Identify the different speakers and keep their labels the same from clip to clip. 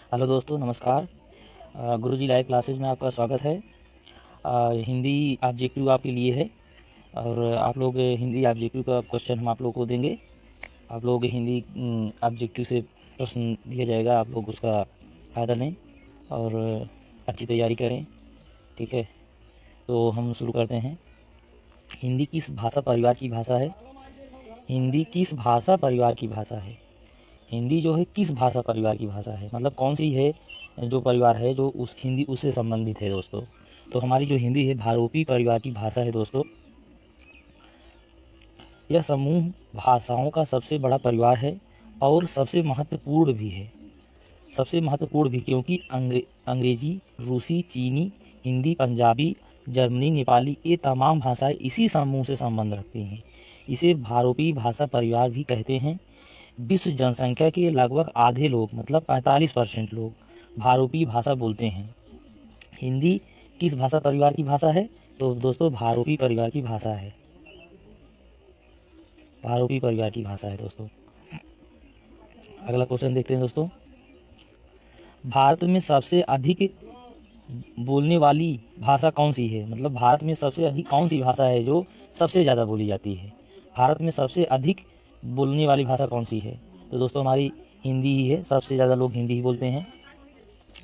Speaker 1: Hello दोस्तों, नमस्कार। गुरुजी live classes में आपका स्वागत है। हिंदी ऑब्जेक्टिव आपके लिए है और आप लोग हिंदी ऑब्जेक्टिव का क्वेश्चन हम आप लोग को देंगे। आप लोग हिंदी ऑब्जेक्टिव से प्रश्न दिया जाएगा, आप लोग उसका फ़ायदा लें और अच्छी तैयारी करें। ठीक है, तो हम शुरू करते हैं। हिंदी किस भाषा परिवार की भाषा है? हिंदी किस भाषा परिवार की भाषा है? हिंदी जो है किस भाषा परिवार की भाषा है, मतलब कौन सी है जो परिवार है जो उस हिंदी उससे संबंधित है दोस्तों। तो हमारी जो हिंदी है भारोपी परिवार की भाषा है दोस्तों। यह समूह भाषाओं का सबसे बड़ा परिवार है और सबसे महत्वपूर्ण भी है। सबसे महत्वपूर्ण भी क्योंकि अंग्रेजी, रूसी, चीनी, हिंदी, पंजाबी, जर्मनी, नेपाली ये तमाम भाषाएं इसी समूह से संबंध रखती हैं। इसे भारोपी भाषा परिवार भी कहते हैं। विश्व जनसंख्या के लगभग आधे लोग मतलब 45% लोग भारोपी भाषा बोलते हैं। हिंदी किस भाषा परिवार की भाषा है? तो दोस्तों भारोपी परिवार की भाषा है। भारोपी परिवार की भाषा है दोस्तों। अगला क्वेश्चन देखते हैं दोस्तों। भारत में सबसे अधिक बोलने वाली भाषा कौन सी है? मतलब भारत में सबसे अधिक कौन सी भाषा है जो सबसे ज़्यादा बोली जाती है? भारत में सबसे अधिक बोलने वाली भाषा कौन सी है? तो दोस्तों हमारी हिंदी ही है। सबसे ज़्यादा लोग हिंदी ही बोलते हैं।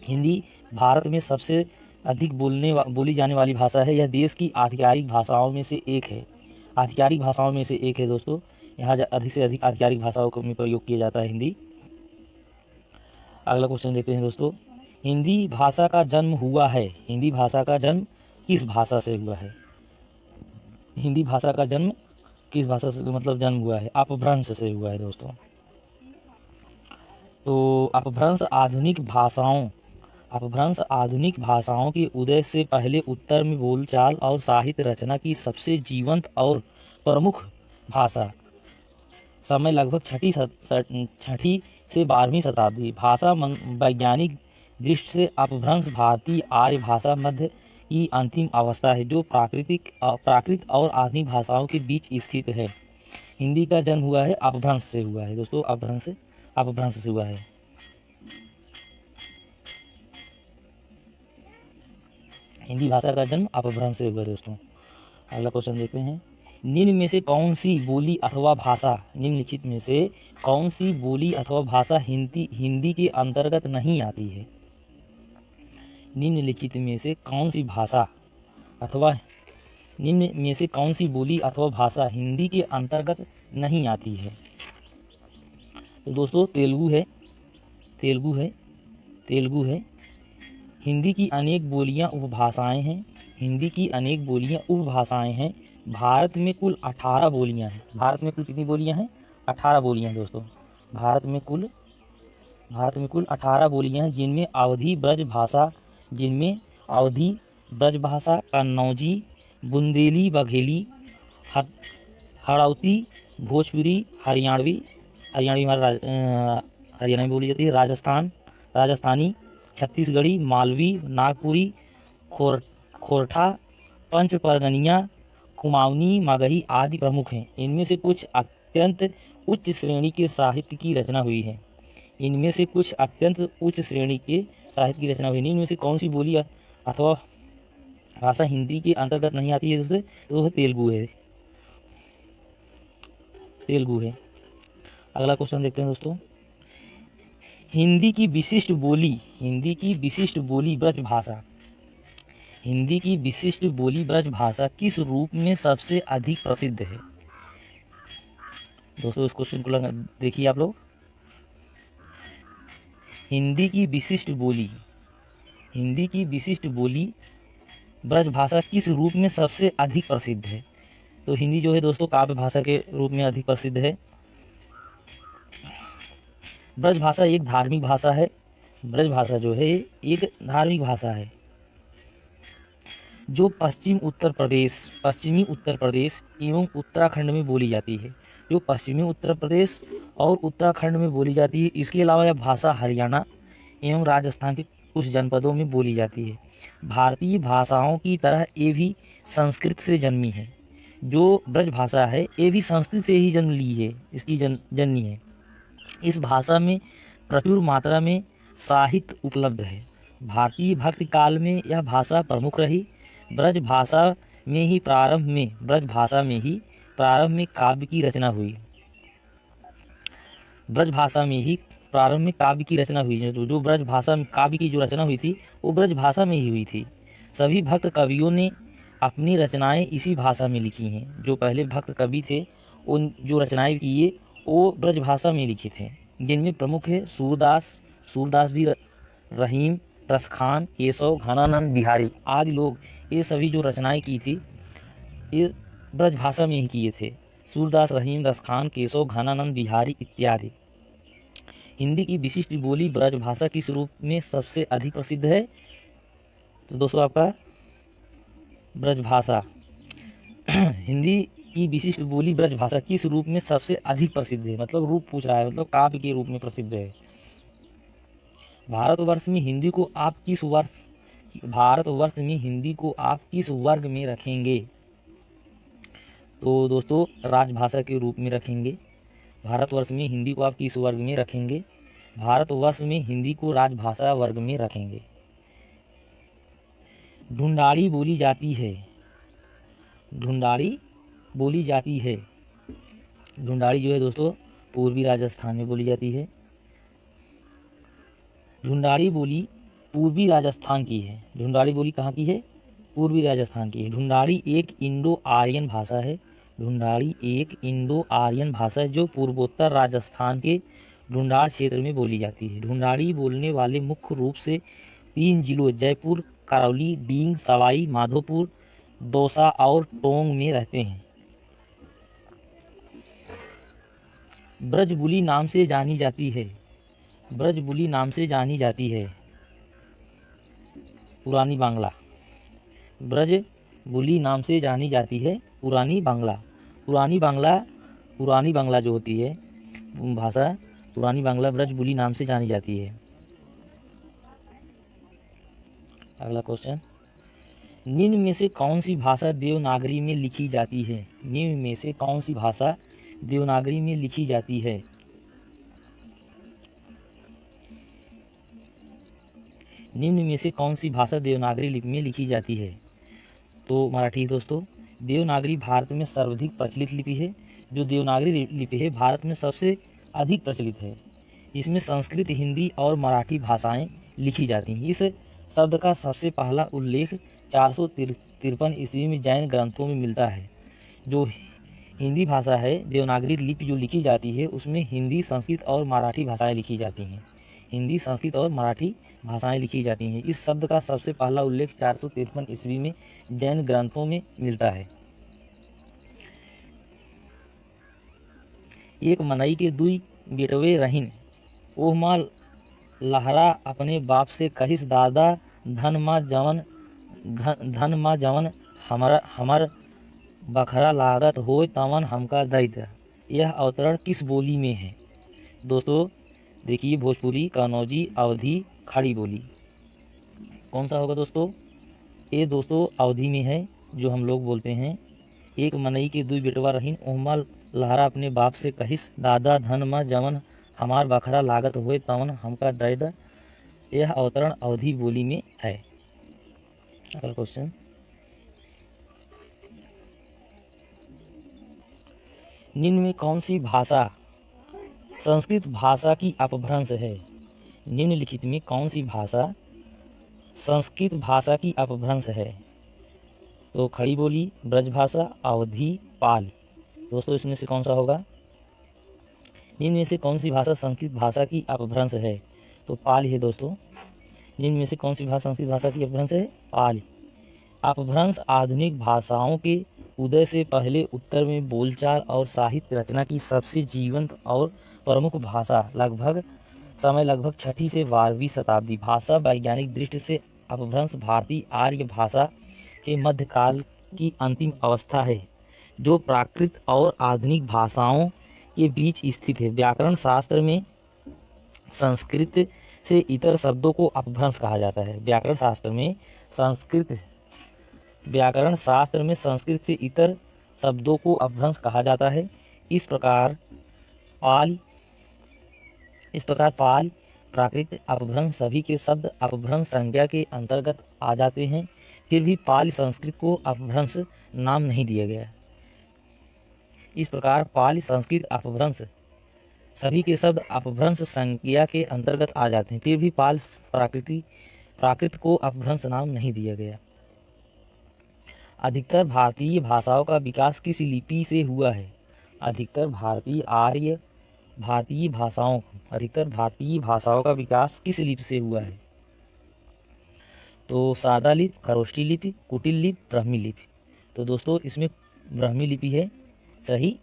Speaker 1: हिंदी भारत में सबसे अधिक बोली जाने वाली भाषा है। यह देश की आधिकारिक भाषाओं में से एक है। आधिकारिक भाषाओं में से एक है दोस्तों। यहाँ अधिक से अधिक आधिकारिक भाषाओं को में प्रयोग किया जाता है हिंदी। अगला क्वेश्चन देखते हैं दोस्तों। हिंदी भाषा का जन्म हुआ है। हिंदी भाषा का जन्म किस भाषा से हुआ है? हिंदी भाषा का जन्म किस भाषा से मतलब जन्म हुआ है? अपभ्रंश से हुआ है दोस्तों। तो अपभ्रंश आधुनिक भाषाओं के उदय से पहले उत्तर में बोलचाल और साहित्य रचना की सबसे जीवंत और प्रमुख भाषा। समय लगभग छठी से 12वीं शताब्दी। भाषा वैज्ञानिक दृष्टि से अपभ्रंश भारतीय आर्य भाषा मध्य की अंतिम अवस्था है जो प्राकृत और आधुनिक भाषाओं के बीच स्थित है। हिंदी का जन्म हुआ है अपभ्रंश से हुआ है दोस्तों। अपभ्रंश से हुआ है। हिंदी भाषा का जन्म अपभ्रंश से हुआ दोस्तों। अगला क्वेश्चन देखते हैं। निम्न में से कौन सी बोली अथवा भाषा निम्नलिखित में से कौन सी बोली अथवा भाषा हिंदी के अंतर्गत नहीं आती है? निम्नलिखित में से कौन सी भाषा अथवा निम्न में से कौन सी बोली अथवा भाषा हिंदी के अंतर्गत नहीं आती है? तो दोस्तों तेलुगु है। तेलुगु है। हिंदी की अनेक बोलियां उपभाषाएं हैं। हिंदी की अनेक बोलियां उपभाषाएं हैं। भारत में कुल 18 बोलियां हैं। भारत में कुल कितनी बोलियां हैं? 18 बोलियां दोस्तों। भारत में कुल 18 बोलियां हैं जिनमें अवधी ब्रज भाषा, कन्नौजी, बुंदेली, बघेली, हड़ौती, भोजपुरी, हरियाणवी हरियाणवी बोली जाती है, राजस्थानी, छत्तीसगढ़ी, मालवी, नागपुरी, खोरठा, पंच परगनिया, कुमाऊनी, मगही आदि प्रमुख हैं। इनमें से कुछ अत्यंत उच्च श्रेणी के साहित्य की रचना हुई है। इनमें से कौन सी बोली अथवा भाषा हिंदी के अंतर्गत नहीं आती है दोस्तों? तो तेलुगु है। अगला क्वेश्चन देखते हैं दोस्तों। हिंदी की विशिष्ट बोली ब्रज भाषा। हिंदी की विशिष्ट बोली ब्रज भाषा किस रूप में सबसे अधिक प्रसिद्ध है? दोस्तों इस क्वेश्चन को देखिए आप लोग। हिंदी की विशिष्ट बोली ब्रज भाषा किस रूप में सबसे अधिक प्रसिद्ध है? तो हिंदी जो है दोस्तों काव्य भाषा के रूप में अधिक प्रसिद्ध है। ब्रज भाषा एक धार्मिक भाषा है। ब्रज भाषा जो है एक धार्मिक भाषा है जो पश्चिमी उत्तर प्रदेश एवं उत्तराखंड में बोली जाती है। जो पश्चिमी उत्तर प्रदेश और उत्तराखंड में बोली जाती है। इसके अलावा यह भाषा हरियाणा एवं राजस्थान के कुछ जनपदों में बोली जाती है। भारतीय भाषाओं की तरह ये भी संस्कृत से जन्मी है। जो ब्रज भाषा है ये भी संस्कृत से ही जन्म ली है, इसकी जननी है। इस भाषा में प्रचुर मात्रा में साहित्य उपलब्ध है। भारतीय भक्ति काल में यह भाषा प्रमुख रही। ब्रज भाषा में ही प्रारंभ में काव्य की रचना हुई। ब्रज भाषा में ही प्रारंभ में काव्य की रचना हुई। जो ब्रज भाषा में काव्य की जो रचना हुई थी वो ब्रज भाषा में ही हुई थी। सभी भक्त कवियों ने अपनी रचनाएं इसी भाषा में लिखी हैं। जो पहले भक्त कवि थे उन जो रचनाएं किए वो ब्रज भाषा में लिखे थे, जिनमें प्रमुख है सूरदास भी, रहीम, रसखान, केशव, घनानंद बिहारी आदि लोग। ये सभी जो रचनाएं की थी ये ब्रज भाषा में ही किए थे। सूरदास, रहीम, रसखान, केशव, घनानंद बिहारी इत्यादि। हिंदी की विशिष्ट बोली ब्रज भाषा किस रूप में सबसे अधिक प्रसिद्ध है? तो दोस्तों आपका ब्रज भाषा हिंदी की विशिष्ट बोली ब्रज भाषा किस रूप में सबसे अधिक प्रसिद्ध है? मतलब रूप पूछ रहा है, मतलब काव्य के रूप में प्रसिद्ध है। भारतवर्ष में हिंदी को आप किस वर्ग में रखेंगे? तो दोस्तों राजभाषा के रूप में रखेंगे। भारतवर्ष में हिंदी को आप किस वर्ग में रखेंगे? भारतवर्ष में हिंदी को राजभाषा वर्ग में रखेंगे। ढूंढाड़ी बोली जाती है। ढूंढाड़ी जो है दोस्तों पूर्वी राजस्थान में बोली जाती है। ढूंढाड़ी बोली पूर्वी राजस्थान की है। ढूंढाड़ी बोली कहाँ की है? पूर्वी राजस्थान की है। ढूंढाड़ी एक इंडो आर्यन भाषा है। ढूंढाड़ी एक इंडो आर्यन भाषा है जो पूर्वोत्तर राजस्थान के ढूंढाड़ क्षेत्र में बोली जाती है। ढूंढाड़ी बोलने वाले मुख्य रूप से 3 जिलों जयपुर, करौली, डींग, सवाई माधोपुर, दौसा और टोंक में रहते हैं। ब्रजबुली नाम से जानी जाती है। ब्रजबुली नाम से जानी जाती है पुरानी बांग्ला। ब्रजबुली नाम से जानी जाती है पुरानी बांग्ला। पुरानी बांग्ला जो होती है भाषा, पुरानी बांग्ला ब्रजबुली नाम से जानी जाती है। अगला क्वेश्चन, निम्न में से कौन सी भाषा देवनागरी में लिखी जाती है? निम्न में से कौन सी भाषा देवनागरी में लिखी जाती है? निम्न में से कौन सी भाषा देवनागरी लिपि में लिखी जाती है? तो मराठी दोस्तों। देवनागरी भारत में सर्वाधिक प्रचलित लिपि है। जो देवनागरी लिपि है भारत में सबसे अधिक प्रचलित है। इसमें संस्कृत, हिंदी और मराठी भाषाएं लिखी जाती हैं। इस शब्द का सबसे पहला उल्लेख 453 ईस्वी में जैन ग्रंथों में मिलता है। जो हिंदी भाषा है, देवनागरी लिपि जो लिखी जाती है उसमें हिंदी, संस्कृत और मराठी भाषाएं लिखी जाती हैं। हिंदी, संस्कृत और मराठी भाषाएं लिखी जाती हैं। इस शब्द का सबसे पहला उल्लेख 453 ईस्वी में जैन ग्रंथों में मिलता है। एक मनई के दुई बेटवे रहीन, ओहमा लहरा अपने बाप से कहिस, दादा धन मा जवन हमर बखरा लागत होय तवन हमका दैत। यह अवतरण किस बोली में है? दोस्तों देखिए, भोजपुरी, कन्नौजी, अवधी, खड़ी बोली। कौन सा होगा दोस्तों? ये दोस्तों अवधी में है जो हम लोग बोलते हैं। एक मनई के दुई बेटवा रहीन, ओहमा लहरा अपने बाप से कहिस, दादा धन मा जवन हमार बखरा लागत होय तवन हमका दैत। यह अवतरण अवधी बोली में है। अगला क्वेश्चन, निम्न में कौन सी भाषा संस्कृत भाषा की अपभ्रंश है? निम्नलिखित में कौन सी भाषा संस्कृत भाषा की अपभ्रंश है? तो खड़ी बोली, ब्रजभाषा, अवधी, पाली। दोस्तों इसमें से कौन सा होगा? निम्न में से कौन सी भाषा संस्कृत भाषा की अपभ्रंश है? तो पाली है दोस्तों। निम्न में से कौन सी भाषा संस्कृत भाषा की अपभ्रंश है? पाली। अपभ्रंश आधुनिक भाषाओं के उदय से पहले उत्तर में बोलचाल और साहित्य रचना की सबसे जीवंत और प्रमुख भाषा लगभग 6ठी से 12वीं शताब्दी। भाषा वैज्ञानिक दृष्टि से अपभ्रंश भारतीय आर्य भाषा के मध्यकाल की अंतिम अवस्था है जो प्राकृत और आधुनिक भाषाओं के बीच स्थित है। व्याकरण शास्त्र में संस्कृत से इतर शब्दों को अपभ्रंश कहा जाता है। व्याकरण शास्त्र में संस्कृत से इतर शब्दों को अपभ्रंश कहा जाता है। इस प्रकार पाल, प्राकृत अपभ्रंश सभी के शब्द अपभ्रंश संज्ञा के अंतर्गत आ जाते हैं, फिर भी पाली संस्कृत को अपभ्रंश नाम नहीं दिया गया। इस प्रकार पाली संस्कृत अपभ्रंश सभी के शब्द अपभ्रंश संज्ञा के अंतर्गत आ जाते हैं, फिर भी पाल प्राकृत को अपभ्रंश नाम नहीं दिया गया। अधिकतर भारतीय भाषाओं का विकास किस लिपि से हुआ है? अधिकतर भारतीय भाषाओं का विकास किस लिपि से हुआ है? तो सादा लिपि, खरोष्ठी लिपि, कुटिल लिपि, ब्राह्मी लिपि। तो दोस्तों इसमें ब्राह्मी लिपि है सही।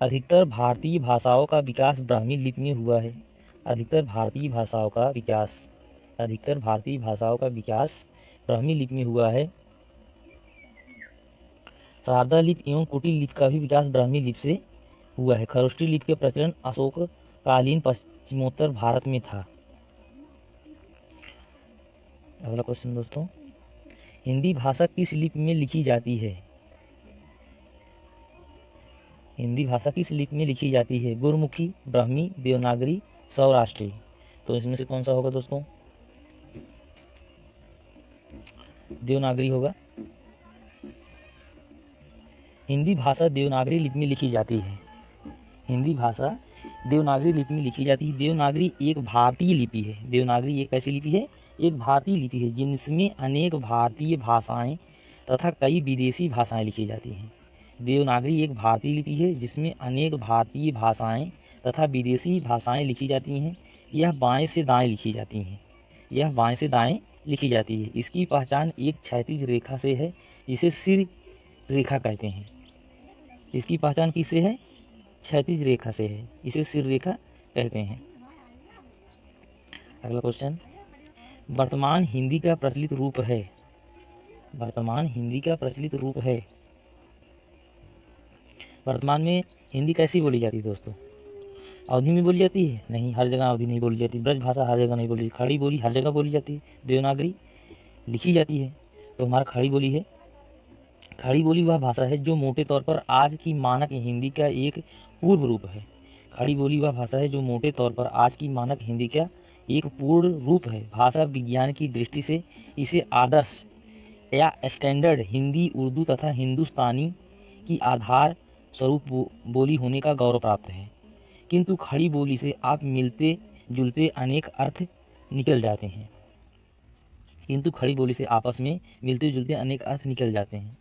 Speaker 1: अधिकतर भारतीय भाषाओं का विकास ब्राह्मी लिपि में हुआ है। अधिकतर भारतीय भाषाओं का विकास ब्राह्मी लिपि में हुआ है। सारदा लिपि एवं कुटिल लिपि का भी विकास ब्राह्मी लिपि से हुआ है। खरोष्ठी लिपि के प्रचलन अशोक कालीन पश्चिमोत्तर भारत में था। अगला क्वेश्चन दोस्तों, हिंदी भाषा किस लिपि में लिखी जाती है? हिंदी भाषा किस लिपि में लिखी जाती है? गुरमुखी, ब्राह्मी, देवनागरी, सौराष्ट्री। तो इसमें से कौन सा होगा दोस्तों? देवनागरी होगा। हिंदी भाषा देवनागरी लिपि में लिखी जाती है। हिंदी भाषा देवनागरी लिपि में लिखी जाती है। देवनागरी एक भारतीय लिपि है। देवनागरी एक ऐसी लिपि है, एक भारतीय लिपि है जिनमें अनेक भारतीय भाषाएं तथा कई विदेशी भाषाएं लिखी जाती हैं। देवनागरी एक भारतीय लिपि है जिसमें अनेक भारतीय भाषाएं तथा विदेशी भाषाएं लिखी जाती हैं। यह बाएं से दाएं लिखी जाती है। इसकी पहचान एक क्षैतिज रेखा से है, जिसे सिर रेखा कहते हैं। इसकी पहचान किससे है? क्षैतिज रेखा से है, इसे सिर रेखा कहते हैं। अगला क्वेश्चन, वर्तमान हिंदी का प्रचलित रूप है। वर्तमान में हिंदी कैसी बोली जाती है दोस्तों? अवधि में बोली जाती है? नहीं, हर जगह अवधि नहीं बोली जाती। ब्रज भाषा हर जगह नहीं बोली जाती। खड़ी बोली हर जगह बोली जाती है। देवनागरी लिखी जाती है, तो हमारा खड़ी बोली है। खड़ी बोली वह भाषा है जो मोटे तौर पर आज की मानक हिंदी का एक पूर्व रूप है। खड़ी बोली वह भाषा है जो मोटे तौर पर आज की मानक हिंदी का एक पूर्ण रूप है। भाषा विज्ञान की दृष्टि से इसे आदर्श या स्टैंडर्ड हिंदी, उर्दू तथा हिंदुस्तानी की आधार स्वरूप बोली होने का गौरव प्राप्त है। किंतु खड़ी बोली से आप मिलते जुलते अनेक अर्थ निकल जाते हैं। आपस में मिलते जुलते अनेक अर्थ निकल जाते हैं।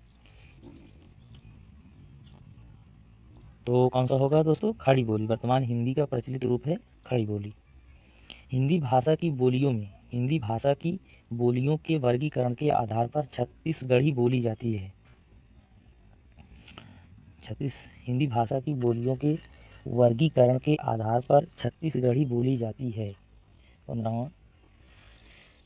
Speaker 1: तो कौन सा होगा दोस्तों? खड़ी बोली। वर्तमान हिंदी का प्रचलित रूप है खड़ी बोली। हिंदी भाषा की बोलियों के वर्गीकरण के आधार पर छत्तीसगढ़ी बोली जाती है। हिंदी भाषा की बोलियों के वर्गीकरण के आधार पर छत्तीसगढ़ी बोली जाती है। 15वां,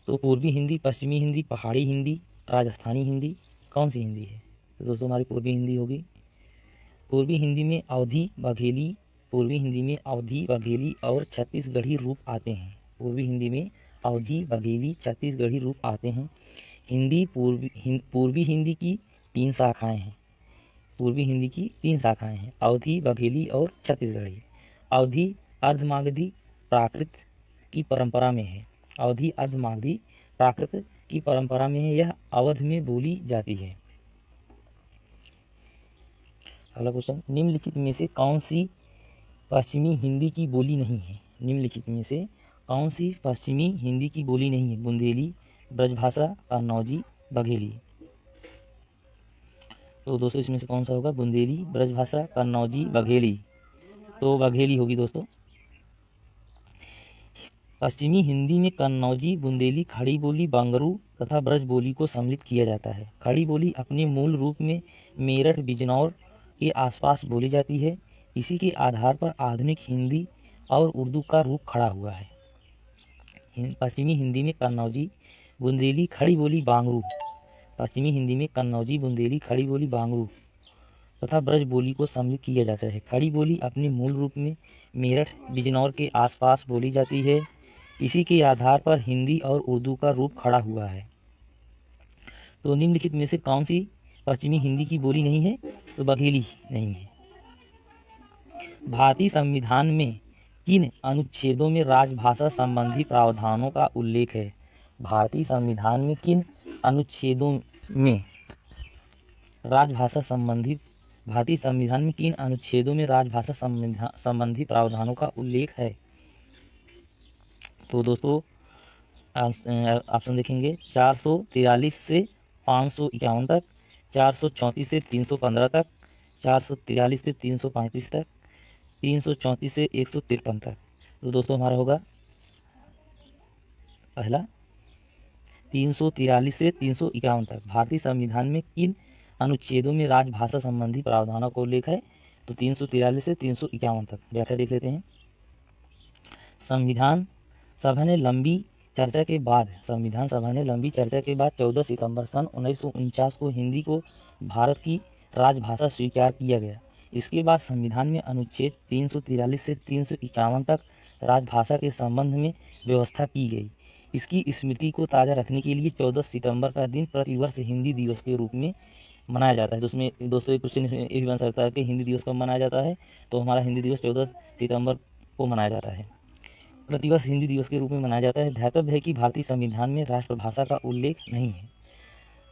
Speaker 1: तो पूर्वी हिंदी, पश्चिमी हिंदी, पहाड़ी हिंदी, राजस्थानी हिंदी कौन सी हिंदी है? तो दोस्तों हमारी पूर्वी हिंदी होगी। पूर्वी हिंदी में अवधी, बघेली और छत्तीसगढ़ी रूप आते हैं। पूर्वी हिंदी में अवधी, बघेली, छत्तीसगढ़ी रूप आते हैं। पूर्वी हिंदी की तीन शाखाएं हैं। अवधी, बघेली और छत्तीसगढ़ी। अवधी अर्धमागधी प्राकृत की परंपरा में है। यह अवध में बोली जाती है। अगला क्वेश्चन, निम्नलिखित में से कौन सी पश्चिमी हिंदी की बोली नहीं है? बुंदेली, ब्रजभाषा, कन्नौजी, बघेली। तो दोस्तों इसमें से कौन सा होगा? बुंदेली, ब्रजभाषा, कन्नौजी, बघेली। तो बघेली होगी दोस्तों। पश्चिमी हिंदी में कन्नौजी, बुंदेली, खड़ी बोली, बांगरू तथा ब्रज बोली को सम्मिलित किया जाता है। खड़ी बोली अपने मूल रूप में मेरठ, बिजनौर के आसपास बोली जाती है। इसी के आधार पर आधुनिक हिंदी और उर्दू का रूप खड़ा हुआ है। पश्चिमी हिंदी में कन्नौजी, बुंदेली, खड़ी बोली, बांगरू। तथा ब्रज बोली को सम्मिलित किया जाता है। खड़ी बोली अपने मूल रूप में मेरठ, बिजनौर के आसपास बोली जाती है। इसी के आधार पर हिंदी और उर्दू का रूप खड़ा हुआ है। तो निम्नलिखित में से कौन सी पश्चिमी हिंदी की बोली नहीं है? तो बघेली नहीं है। भारतीय संविधान में किन अनुच्छेदों में राजभाषा संबंधी प्रावधानों का उल्लेख है? भारतीय संविधान में किन अनुच्छेदों में राजभाषा संबंधी भारतीय संविधान में किन अनुच्छेदों में राजभाषा संबंधी प्रावधानों का उल्लेख है? तो दोस्तों ऑप्शन देखेंगे 443 से 551 तक, 434 से 315 तक, 443 से 335 तक, 334 से 153 तक। तो दोस्तों हमारा होगा पहला 343 से 351 तक। भारतीय संविधान में किन अनुच्छेदों में राजभाषा संबंधी प्रावधानों का उल्लेख है? तो 343 से 351 तक। व्याख्या देख लेते हैं। संविधान सभा ने लंबी चर्चा के बाद 14 सितंबर सन 1949 को हिंदी को भारत की राजभाषा स्वीकार किया गया। इसके बाद संविधान में अनुच्छेद 343 से 351 तक राजभाषा के संबंध में व्यवस्था की गई। इसकी स्मृति को ताज़ा रखने के लिए 14 सितंबर का दिन प्रतिवर्ष हिंदी दिवस के रूप में मनाया जाता है। तो उसमें दोस्तों एक क्वेश्चन ये भी बन सकता है कि हिंदी दिवस कब मनाया जाता है? तो हमारा हिंदी दिवस 14 सितंबर को मनाया जाता है, प्रतिवर्ष हिंदी दिवस के रूप में मनाया जाता है। ध्यातव्य है कि भारतीय संविधान में राष्ट्रभाषा का उल्लेख नहीं है।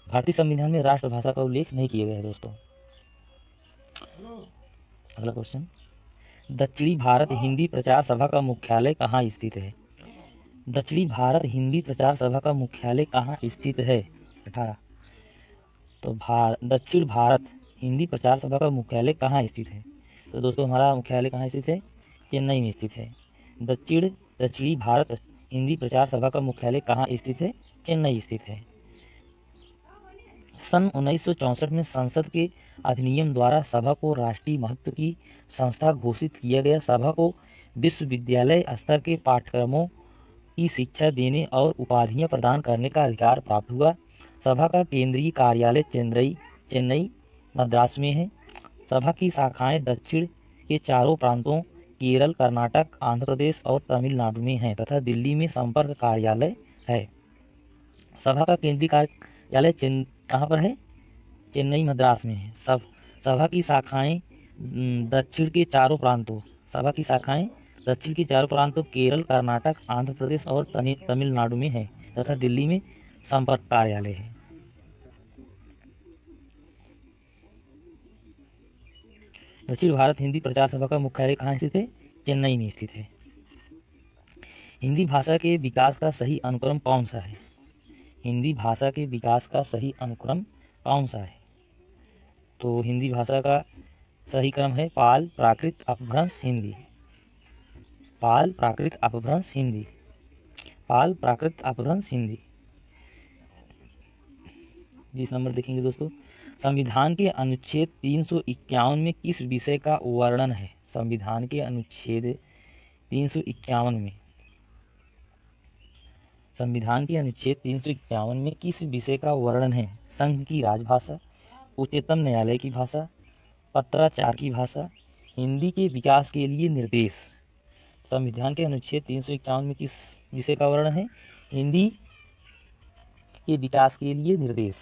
Speaker 1: भारतीय संविधान में राष्ट्रभाषा का उल्लेख नहीं किया गया है दोस्तों। अगला क्वेश्चन, दक्षिणी भारत हिंदी प्रचार सभा का मुख्यालय कहाँ स्थित है? दक्षिणी भारत हिंदी प्रचार सभा का मुख्यालय कहाँ स्थित है? 18। तो दक्षिण भारत हिंदी प्रचार सभा का मुख्यालय कहाँ स्थित है? तो दोस्तों हमारा मुख्यालय कहाँ स्थित है? चेन्नई में स्थित है। दक्षिणी भारत हिंदी प्रचार सभा का मुख्यालय कहाँ स्थित है? चेन्नई स्थित है। सन 1964 में संसद के अधिनियम द्वारा सभा को राष्ट्रीय महत्व की संस्था घोषित किया गया। सभा को विश्वविद्यालय स्तर के पाठ्यक्रमों की शिक्षा देने और उपाधियां प्रदान करने का अधिकार प्राप्त हुआ। सभा का केंद्रीय कार्यालय चेन्नई मद्रास में है। सभा की शाखाएं दक्षिण के चारों प्रांतों केरल, कर्नाटक, आंध्र प्रदेश और तमिलनाडु में है तथा दिल्ली में संपर्क कार्यालय है। सभा का केंद्रीय कार्यालय कहाँ पर है? चेन्नई मद्रास में है। सभा की शाखाएं दक्षिण के चारों प्रांतों केरल, कर्नाटक, आंध्र प्रदेश और तमिलनाडु में है तथा दिल्ली में संपर्क कार्यालय है। दक्षिण भारत हिंदी प्रचार सभा का मुख्यालय कहाँ स्थित है? चेन्नई में स्थित है। हिंदी भाषा के विकास का सही अनुक्रम कौन सा है? हिंदी भाषा के विकास का सही अनुक्रम कौन सा है? तो हिंदी भाषा का सही क्रम है पाल, प्राकृत, अपभ्रंश, हिंदी। पाल, प्राकृत, अपभ्रंश, हिंदी। पाल, प्राकृत, अपभ्रंश, हिंदी। 20 नंबर देखेंगे दोस्तों, संविधान के अनुच्छेद 351 में किस विषय का वर्णन है? संविधान के अनुच्छेद 351 में किस विषय का वर्णन है? संघ की राजभाषा, उच्चतम न्यायालय की भाषा, पत्राचार की भाषा, हिंदी के विकास के लिए निर्देश। संविधान के अनुच्छेद 351 में किस विषय का वर्णन है? हिंदी के विकास के लिए निर्देश।